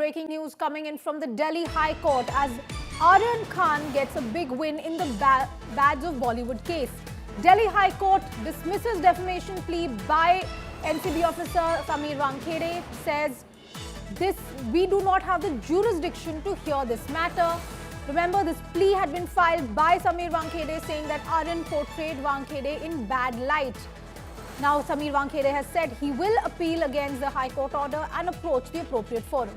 breaking news coming in from the Delhi High Court as Aryan Khan gets a big win in the Badge of Bollywood case. Delhi High Court dismisses defamation plea by NCB officer Sameer Wankhede, says we do not have the jurisdiction to hear this matter. Remember, this plea had been filed by Sameer Wankhede saying that Aryan portrayed Wankhede in bad light. Now, Sameer Wankhede has said he will appeal against the High Court order and approach the appropriate forum.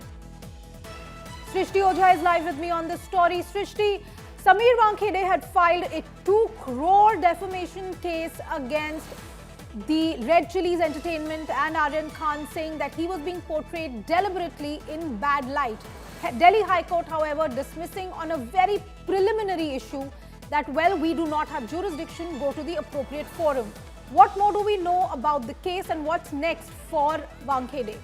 Srishti Ojha is live with me on this story. Srishti, Sameer Wankhede had filed a 2 crore defamation case against the Red Chillies Entertainment and Aryan Khan, saying that he was being portrayed deliberately in bad light. Delhi High Court, however, dismissing on a very preliminary issue that, well, we do not have jurisdiction, go to the appropriate forum. What more do we know about the case and what's next for Wankhede?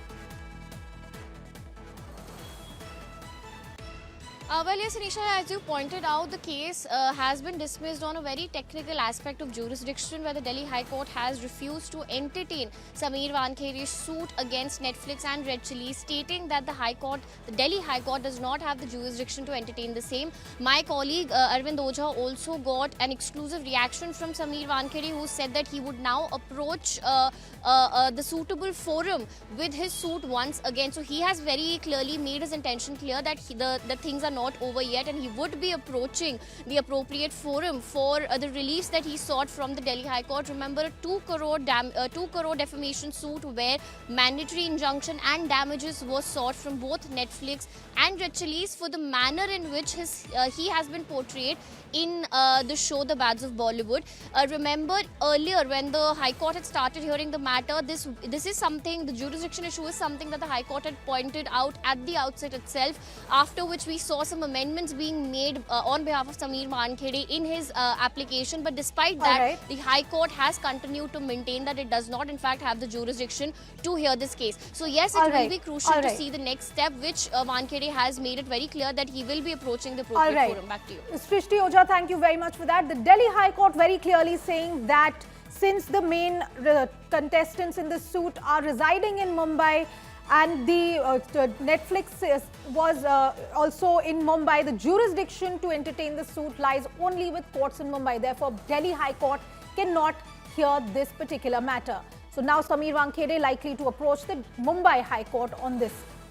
Well, yes, Anisha, as you pointed out, the case has been dismissed on a very technical aspect of jurisdiction, where the Delhi High Court has refused to entertain Sameer Wankhede's suit against Netflix and Red Chillies, stating that the Delhi High Court does not have the jurisdiction to entertain the same. My colleague Arvind Ojha also got an exclusive reaction from Sameer Wankhede, who said that he would now approach the suitable forum with his suit once again. So he has very clearly made his intention clear that the things are not over yet, and he would be approaching the appropriate forum for the release that he sought from the Delhi High Court. Remember, a 2 crore defamation suit where mandatory injunction and damages was sought from both Netflix and Red Chillies for the manner in which he has been portrayed in the show The Badge of Bollywood. Remember, earlier when the High Court had started hearing the matter, this is something, the jurisdiction issue is something that the High Court had pointed out at the outset itself, after which we saw some amendments being made on behalf of Sameer Wankhede in his application. But despite that, the High Court has continued to maintain that it does not in fact have the jurisdiction to hear this case. So yes, it will be crucial to see the next step, which Wankhede has made it very clear that he will be approaching the appropriate forum. Back to you. Srishti Ojha, thank you very much for that. The Delhi High Court very clearly saying that since the main contestants in the suit are residing in Mumbai, and the Netflix was also in Mumbai, the jurisdiction to entertain the suit lies only with courts in Mumbai. Therefore, Delhi High Court cannot hear this particular matter. So now Sameer Wankhede likely to approach the Mumbai High Court on this.